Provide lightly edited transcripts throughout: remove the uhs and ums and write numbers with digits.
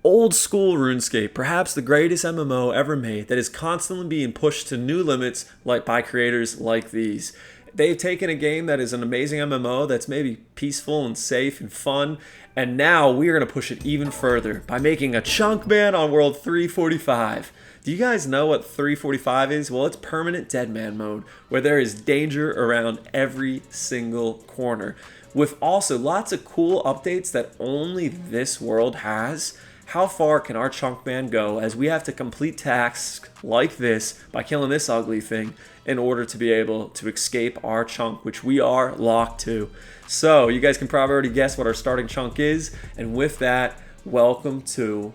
old school RuneScape, perhaps the greatest MMO ever made, that is constantly being pushed to new limits like by creators like these. They've taken a game that is an amazing MMO that's maybe peaceful and safe and fun, and now we are going to push it even further by making a chunk ban on World 345. Do you guys know what 345 is? Well, it's permanent dead man mode, where there is danger around every single corner, with also lots of cool updates that only this world has. How far can our chunk ban go, as we have to complete tasks like this by killing this ugly thing in order to be able to escape our chunk, which we are locked to. So you guys can probably already guess what our starting chunk is, and with that, welcome to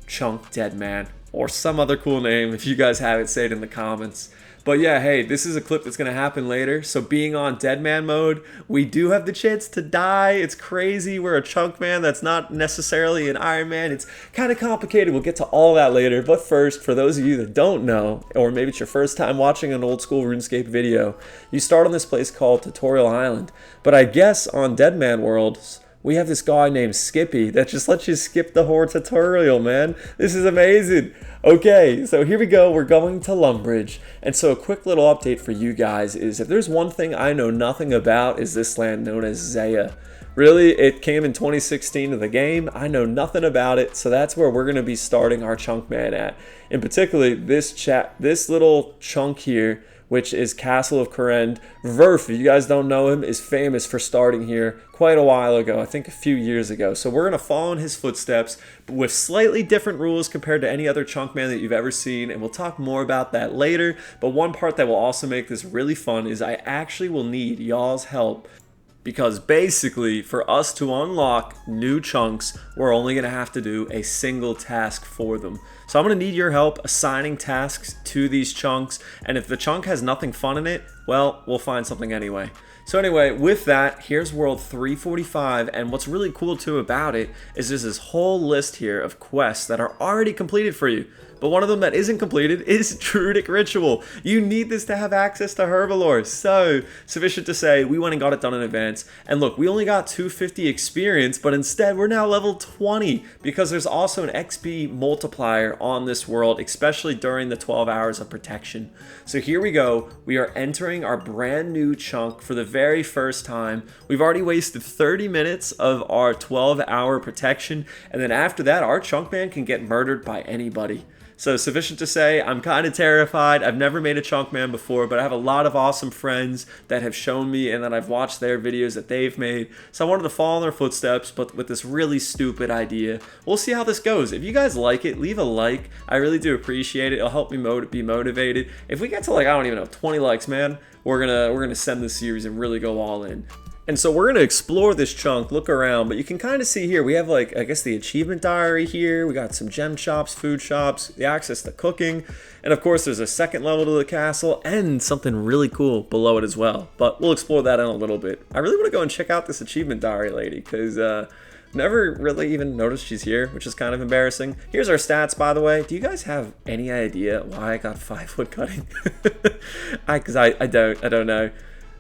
Chunk Dead Man, or some other cool name. If you guys have it, say it in the comments. But yeah, hey, this is a clip that's going to happen later. So being on dead man mode, we do have the chance to die. It's crazy. We're a chunk man that's not necessarily an Iron Man. It's kind of complicated. We'll get to all that later. But first, for those of you that don't know, or maybe it's your first time watching an old school RuneScape video, you start on this place called Tutorial Island. But I guess on dead man worlds, we have this guy named Skippy that just lets you skip the whole tutorial, man. This is amazing. Okay, so here we go. We're going to Lumbridge. And so a quick little update for you guys is, if there's one thing I know nothing about, is this land known as Zaya. Really, it came in 2016 to the game. I know nothing about it, so that's where we're going to be starting our chunk man at. In particular, this little chunk here, which is Castle of Korend. Verf, if you guys don't know him, is famous for starting here quite a while ago, I think a few years ago. So we're going to follow in his footsteps, but with slightly different rules compared to any other chunk man that you've ever seen, and we'll talk more about that later. But one part that will also make this really fun is I actually will need y'all's help, because basically, for us to unlock new chunks, we're only going to have to do a single task for them. So I'm going to need your help assigning tasks to these chunks, and if the chunk has nothing fun in it, well, we'll find something anyway. So anyway, with that, here's World 345, and what's really cool too about it is there's this whole list here of quests that are already completed for you. But one of them that isn't completed is Druidic Ritual. You need this to have access to Herbalore. So, sufficient to say, we went and got it done in advance. And look, we only got 250 experience, but instead we're now level 20, because there's also an XP multiplier on this world, especially during the 12 hours of protection. So here we go. We are entering our brand new chunk for the very first time. We've already wasted 30 minutes of our 12-hour protection, and then after that, our chunk man can get murdered by anybody. So sufficient to say, I'm kind of terrified. I've never made a chunk man before, but I have a lot of awesome friends that have shown me, and that I've watched their videos that they've made. So I wanted to follow in their footsteps, but with this really stupid idea. We'll see how this goes. If you guys like it, leave a like. I really do appreciate it. It'll help me be motivated. If we get to, like, I don't even know, 20 likes, man, we're gonna send this series and really go all in. And so we're going to explore this chunk, look around, but you can kind of see here, we have, like, I guess the achievement diary here, we got some gem shops, food shops, the access to cooking, and of course there's a second level to the castle, and something really cool below it as well, but we'll explore that in a little bit. I really want to go and check out this achievement diary lady, because never really even noticed she's here, which is kind of embarrassing. Here's our stats, by the way. Do you guys have any idea why I got 5 wood cutting? Because I don't know.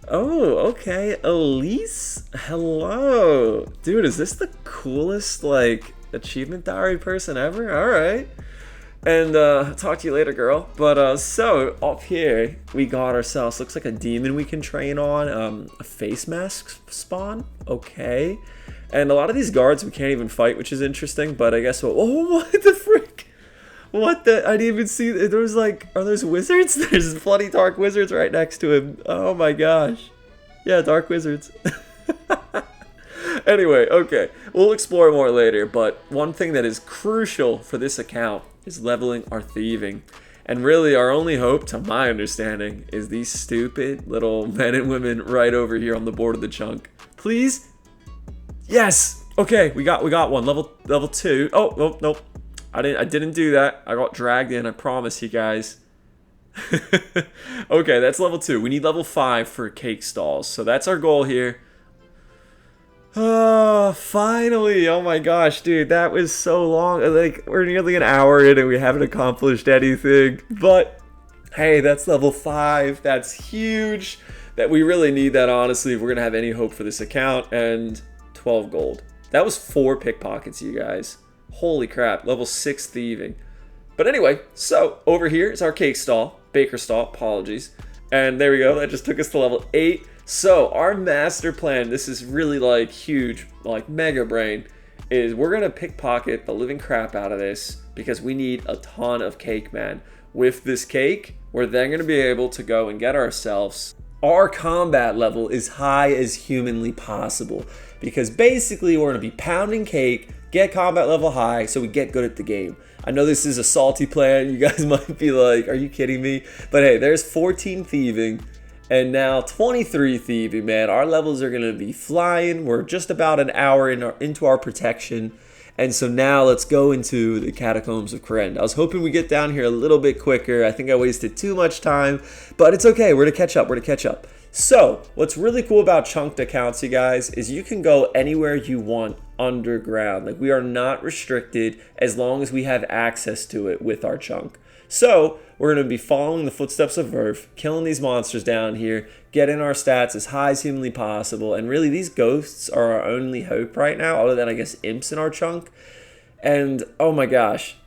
Oh, okay, Elise, hello. Dude, is this the coolest, like, achievement diary person ever? Alright. And, talk to you later, girl. But, so, up here, we got ourselves, looks like a demon we can train on, a face mask spawn, okay. And a lot of these guards we can't even fight, which is interesting, but I guess, oh, what the frick? What the? I didn't even see. There was, like, are those wizards? There's bloody dark wizards right next to him. Oh my gosh. Yeah, dark wizards. Anyway, okay. We'll explore more later, but one thing that is crucial for this account is leveling our thieving. And really, our only hope, to my understanding, is these stupid little men and women right over here on the board of the chunk. Please? Yes! Okay, we got one. Level 2. Oh, nope. I didn't do that. I got dragged in, I promise you guys. Okay, that's level 2. We need level 5 for cake stalls. So that's our goal here. Oh, finally. Oh my gosh, dude. That was so long. Like, we're nearly an hour in and we haven't accomplished anything. But, hey, that's level 5. That's huge. That we really need that, honestly, if we're going to have any hope for this account. And 12 gold. That was 4 pickpockets, you guys. Holy crap, level 6 thieving. But anyway, so over here is our cake stall, baker stall, apologies. And there we go, that just took us to level 8. So our master plan, this is really like huge, like mega brain, is we're gonna pickpocket the living crap out of this because we need a ton of cake, man. With this cake, we're then gonna be able to go and get ourselves our combat level as high as humanly possible, because basically we're gonna be pounding cake, get combat level high so we get good at the game. I know this is a salty plan. You guys might be like, are you kidding me? But hey, there's 14 thieving and now 23 thieving, man. Our levels are going to be flying. We're just about an hour into our protection. And so now let's go into the Catacombs of Kourend. I was hoping we get down here a little bit quicker. I think I wasted too much time, but it's okay. We're going to catch up. We're going to catch up. So what's really cool about chunked accounts, you guys, is you can go anywhere you want underground. Like, we are not restricted as long as we have access to it with our chunk. So we're going to be following the footsteps of Verf, killing these monsters down here, getting our stats as high as humanly possible. And really, these ghosts are our only hope right now, other than, I guess, imps in our chunk. And oh my gosh.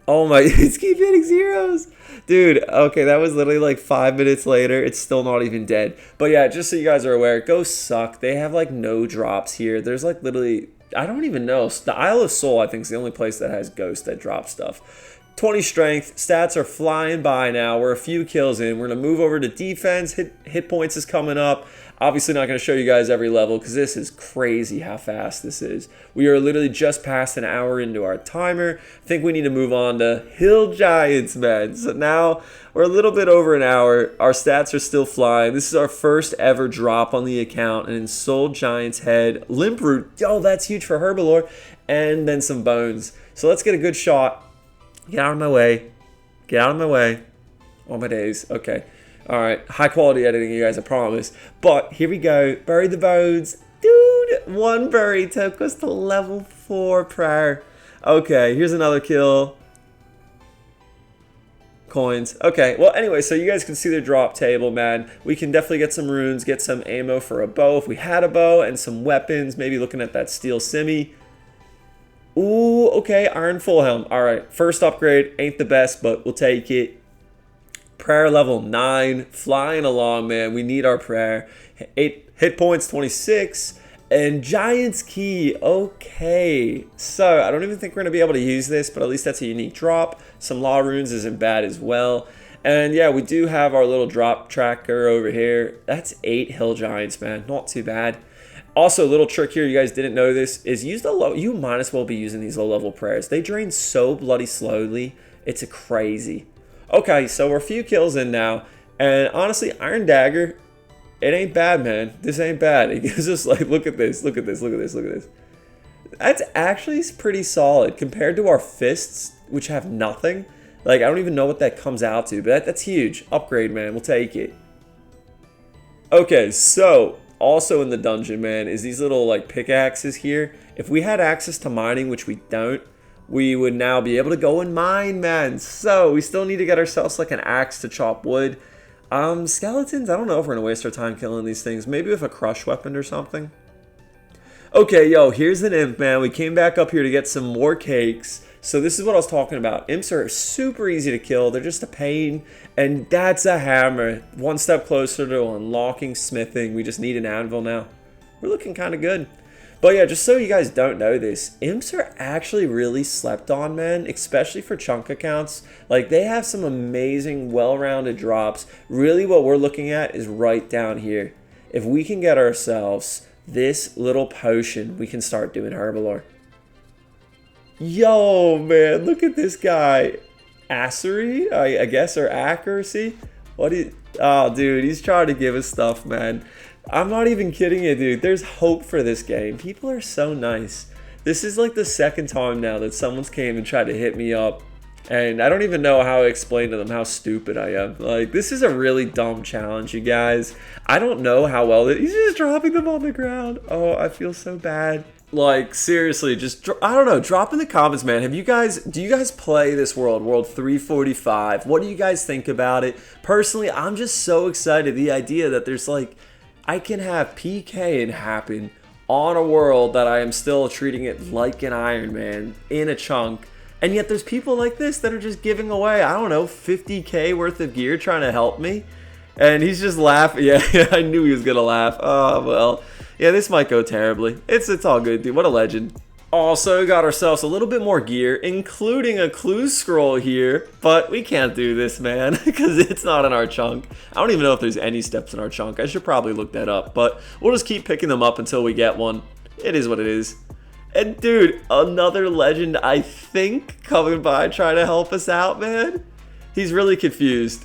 Oh my, it's keep hitting zeros. Dude, okay, that was literally like 5 minutes later. It's still not even dead. But yeah, just so you guys are aware, ghosts suck. They have like no drops here. There's like literally, I don't even know. The Isle of Soul, I think, is the only place that has ghosts that drop stuff. 20 strength, stats are flying by now. We're a few kills in. We're going to move over to defense. Hit points is coming up. Obviously not going to show you guys every level because this is crazy how fast this is. We are literally just past an hour into our timer. I think we need to move on to Hill Giants, man. So now we're a little bit over an hour. Our stats are still flying. This is our first ever drop on the account. An Ensouled Giant's Head. Limp Root. Oh, that's huge for Herbalore. And then some bones. So let's get a good shot. Get out of my way. Get out of my way. All my days. Okay. Alright. High quality editing, you guys, I promise. But here we go. Bury the bones. Dude, one bury took us to level 4 prayer. Okay, here's another kill. Coins. Okay, well, anyway, so you guys can see the drop table, man. We can definitely get some runes, get some ammo for a bow if we had a bow, and some weapons. Maybe looking at that steel simi. Ooh, okay, Iron Full Helm. All right, first upgrade, ain't the best, but we'll take it. Prayer level 9, flying along, man. We need our prayer. 8 hit points, 26. And Giant's Key, okay. So, I don't even think we're going to be able to use this, but at least that's a unique drop. Some Law Runes isn't bad as well. And yeah, we do have our little drop tracker over here. That's 8 Hill Giants, man. Not too bad. Also, a little trick here, you guys didn't know this, is use the low. You might as well be using these low-level prayers. They drain so bloody slowly. It's crazy. Okay, so we're a few kills in now. And honestly, Iron Dagger, it ain't bad, man. This ain't bad. It gives us, like, look at this, look at this, look at this, look at this. That's actually pretty solid compared to our fists, which have nothing. Like, I don't even know what that comes out to, but that's huge. Upgrade, man. We'll take it. Okay, so also in the dungeon, man, is these little, like, pickaxes here. If we had access to mining, which we don't, we would now be able to go and mine, man. So we still need to get ourselves, like, an axe to chop wood. Skeletons, I don't know if we're gonna waste our time killing these things. Maybe with a crush weapon or something. Okay, yo, here's an imp, man. We came back up here to get some more cakes. So this is what I was talking about. Imps are super easy to kill. They're just a pain. And that's a hammer. One step closer to unlocking smithing. We just need an anvil now. We're looking kind of good. But yeah, just so you guys don't know this, imps are actually really slept on, man, especially for chunk accounts. Like, they have some amazing, well-rounded drops. Really what we're looking at is right down here. If we can get ourselves this little potion, we can start doing Herbalore. Yo, man, look at this guy. Assery, I guess, or accuracy? Oh, dude, he's trying to give us stuff, man. I'm not even kidding you, dude. There's hope for this game. People are so nice. This is like the second time now that someone's came and tried to hit me up. And I don't even know how to explain to them how stupid I am. Like, this is a really dumb challenge, you guys. I don't know how well he's just dropping them on the ground. Oh, I feel so bad. Like, seriously, just, I don't know, drop in the comments, man. Do you guys play this world 345? What do you guys think about it? Personally, I'm just so excited. The idea that there's, like, I can have PKing happen on a world that I am still treating it like an Iron Man in a chunk. And yet there's people like this that are just giving away, I don't know, 50k worth of gear trying to help me. And he's just laughing. Yeah, I knew he was going to laugh. Oh, well. Yeah, this might go terribly. It's all good, dude. What a legend. Also got ourselves a little bit more gear, including a clue scroll here. But we can't do this, man, because it's not in our chunk. I don't even know if there's any steps in our chunk. I should probably look that up. But we'll just keep picking them up until we get one. It is what it is. And dude, another legend, I think, coming by trying to help us out, man. He's really confused.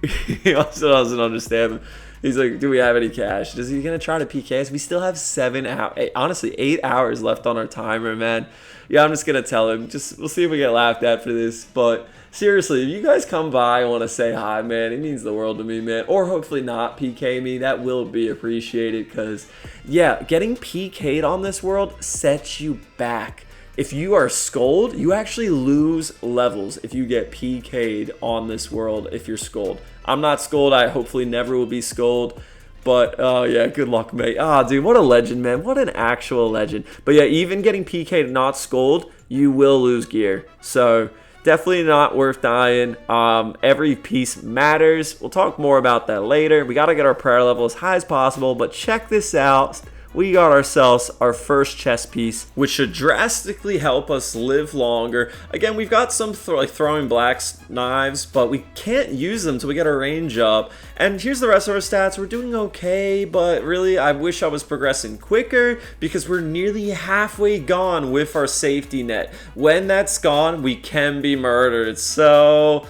He also doesn't understand. He's like, do we have any cash? Is he going to try to PK us? We still have 7 hours, honestly, 8 hours left on our timer, man. Yeah, I'm just going to tell him. We'll see if we get laughed at for this. But seriously, if you guys come by and want to say hi, man, it means the world to me, man. Or hopefully not PK me. That will be appreciated because, yeah, getting PK'd on this world sets you back. If you are Scold, you actually lose levels if you get PK'd on this world if you're Scold. I'm not Scold. I hopefully never will be Scold. But, yeah, good luck, mate. Ah, dude, what a legend, man. What an actual legend. But, yeah, even getting PK'd not Scold, you will lose gear. So, definitely not worth dying. Every piece matters. We'll talk more about that later. We got to get our prayer level as high as possible. But check this out. We got ourselves our first chest piece, which should drastically help us live longer. Again, we've got some like throwing blacks knives, but we can't use them till we get our range up. And here's the rest of our stats. We're doing okay, but really I wish I was progressing quicker because we're nearly halfway gone with our safety net. When that's gone, we can be murdered. So,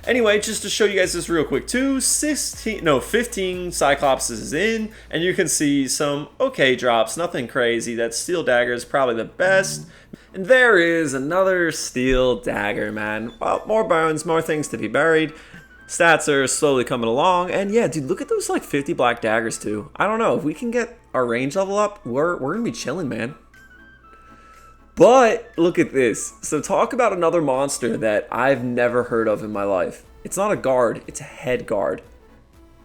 anyway, just to show you guys this real quick too, 15 Cyclops is in, and you can see some okay drops, nothing crazy. That steel dagger is probably the best. And there is another steel dagger, man. Well, more bones, more things to be buried. Stats are slowly coming along, and yeah, dude, look at those like 50 black daggers too. I don't know, if we can get our range level up, we're gonna be chilling, man. But look at this. So talk about another monster that I've never heard of in my life. It's not a guard, it's a head guard.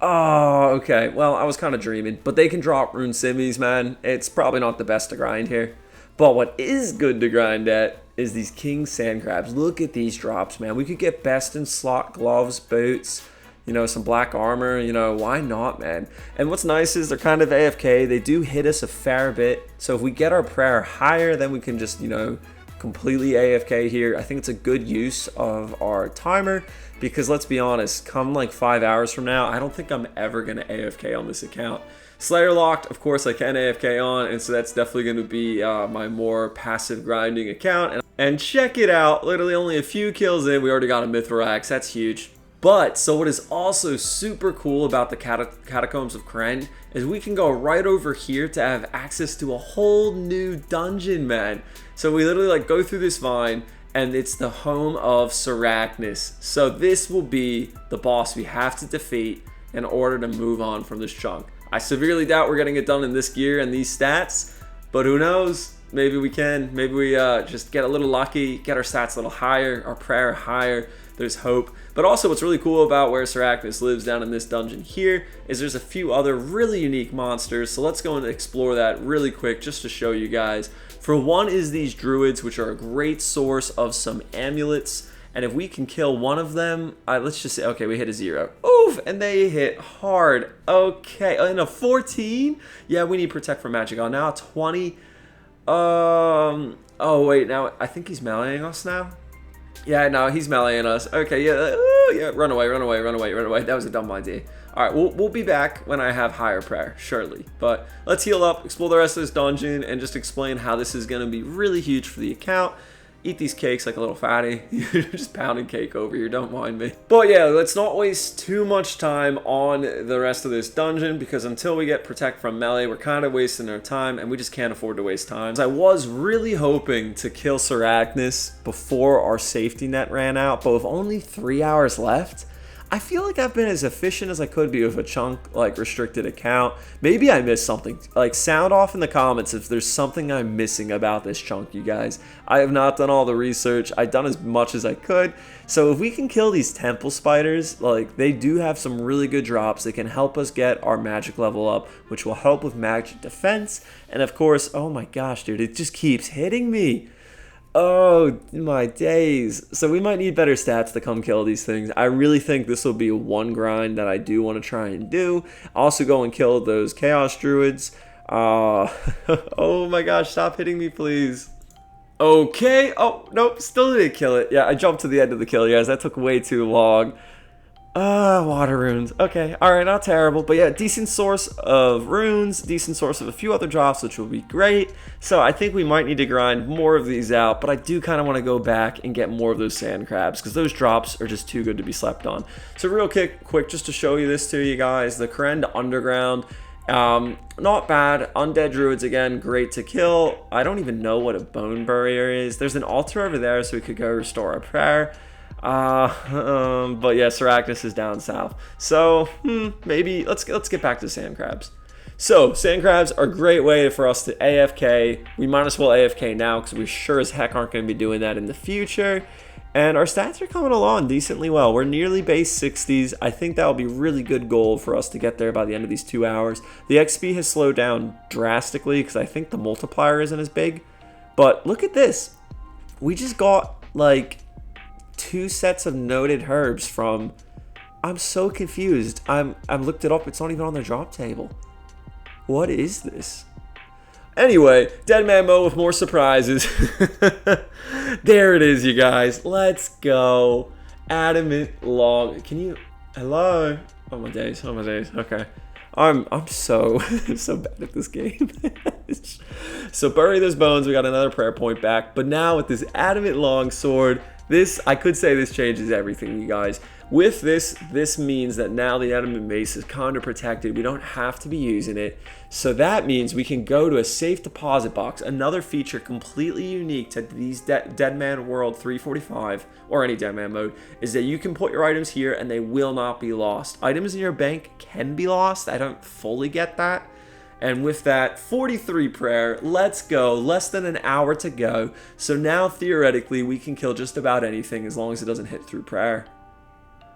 Oh, okay. Well, I was kind of dreaming. But they can drop rune simmies, man. It's probably not the best to grind here. But what is good to grind at is these king sand crabs. Look at these drops, man. We could get best in slot gloves, boots, you know, some black armor, you know, why not, man? And what's nice is they're kind of AFK. They do hit us a fair bit. So if we get our prayer higher, then we can just, you know, completely AFK here. I think it's a good use of our timer because let's be honest, come like 5 hours from now, I don't think I'm ever going to AFK on this account. Slayer locked, of course, I can AFK on, and so that's definitely going to be my more passive grinding account. And check it out, literally only a few kills in, we already got a Mithril Axe. That's huge. But, so what is also super cool about the Catacombs of Kren is we can go right over here to have access to a whole new dungeon, man. So we literally like go through this vine, and it's the home of Arachnis. So this will be the boss we have to defeat in order to move on from this chunk. I severely doubt we're getting it done in this gear and these stats, but who knows? Maybe we can. Maybe we just get a little lucky, get our stats a little higher, our prayer higher. There's hope. But also what's really cool about where Arachnis lives down in this dungeon here is there's a few other really unique monsters. So let's go and explore that really quick just to show you guys. For one is these druids, which are a great source of some amulets. And if we can kill one of them, let's just say, okay, we hit a 0. Oof, and they hit hard. Okay, and a 14? Yeah, we need Protect from Magic on now. 20. Oh, wait, now I think he's meleeing us now. Yeah, no, he's meleeing us. Okay, yeah, yeah, run away, run away, run away, run away. That was a dumb idea. All right, we'll be back when I have higher prayer, surely. But let's heal up, explore the rest of this dungeon, and just explain how this is going to be really huge for the account. Eat these cakes like a little fatty. Just pounding cake over here, don't mind me. But yeah, let's not waste too much time on the rest of this dungeon because until we get Protect from Melee, we're kind of wasting our time and we just can't afford to waste time. I was really hoping to kill Arachnis before our safety net ran out, but with only 3 hours left, I feel like I've been as efficient as I could be with a chunk like restricted account. Maybe I missed something. Like, sound off in the comments if there's something I'm missing about this chunk, you guys. I have not done all the research. I've done as much as I could. So if we can kill these temple spiders, like, they do have some really good drops that can help us get our magic level up, which will help with magic defense. And of course, oh my gosh, dude, it just keeps hitting me. Oh my days. So we might need better stats to come kill these things. I really think this will be one grind that I do want to try and do. Also go and kill those chaos druids. Oh my gosh, stop hitting me, please. Okay. Oh, nope, still didn't kill it. Yeah, I jumped to the end of the kill, guys. That took way too long. Water runes. Okay, alright, not terrible. But yeah, decent source of runes, decent source of a few other drops, which will be great. So I think we might need to grind more of these out, but I do kind of want to go back and get more of those sand crabs, because those drops are just too good to be slept on. So real quick, just to show you this to you guys, the Karen Underground, not bad. Undead druids, again, great to kill. I don't even know what a bone burier is. There's an altar over there, so we could go restore a prayer. But yeah, Arachnis is down south. So, maybe let's get back to sand crabs. So, sand crabs are a great way for us to AFK. We might as well AFK now because we sure as heck aren't going to be doing that in the future. And our stats are coming along decently well. We're nearly base 60s. I think that will be really good goal for us to get there by the end of these 2 hours. The XP has slowed down drastically because I think the multiplier isn't as big. But look at this. We just got like 2 sets of noted herbs from, I'm so confused. I've looked it up. It's not even on the drop table. What is this? Anyway, Dead Man Mo with more surprises. There it is, you guys. Let's go. Adamant log. Can you? Hello. Oh my days. Oh my days. Okay. I'm so so bad at this game. So bury those bones. We got another prayer point back. But now with this adamant long sword, I could say this changes everything, you guys. With this means that now the adamant mace is kind of protected. We don't have to be using it. So that means we can go to a safe deposit box. Another feature completely unique to these Dead Man World 345, or any Dead Man mode, is that you can put your items here and they will not be lost. Items in your bank can be lost. I don't fully get that. And with that, 43 prayer, let's go. Less than an hour to go. So now, theoretically, we can kill just about anything as long as it doesn't hit through prayer.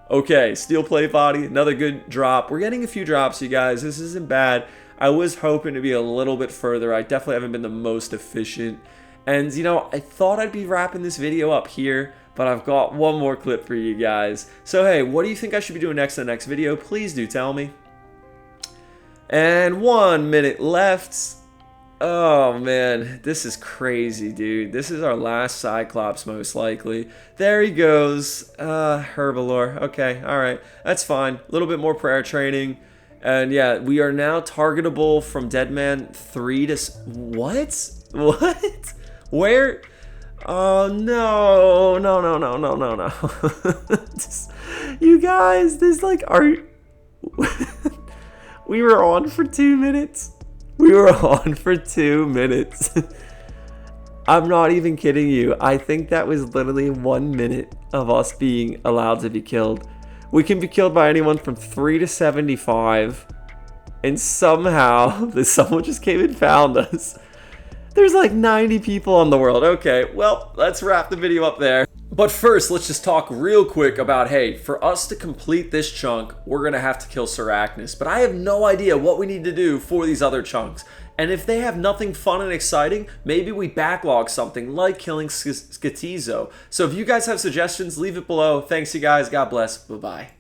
Okay, steel plate body, another good drop. We're getting a few drops, you guys. This isn't bad. I was hoping to be a little bit further. I definitely haven't been the most efficient. And, you know, I thought I'd be wrapping this video up here, but I've got one more clip for you guys. So, hey, what do you think I should be doing next in the next video? Please do tell me. And 1 minute left. Oh man, this is crazy, dude. This is our last Cyclops, most likely. There he goes. Herbalore. Okay, alright. That's fine. A little bit more prayer training. And yeah, we are now targetable from Deadman 3 to... What? What? Where? Oh, no. No. You guys, this like are... We were on for 2 minutes. We were on for 2 minutes. I'm not even kidding you. I think that was literally 1 minute of us being allowed to be killed. We can be killed by anyone from 3 to 75. And somehow, someone just came and found us. There's like 90 people on the world. Okay, well, let's wrap the video up there. But first, let's just talk real quick about, hey, for us to complete this chunk, we're going to have to kill Arachnis. But I have no idea what we need to do for these other chunks. And if they have nothing fun and exciting, maybe we backlog something like killing Skatizo. So if you guys have suggestions, leave it below. Thanks, you guys. God bless. Bye-bye.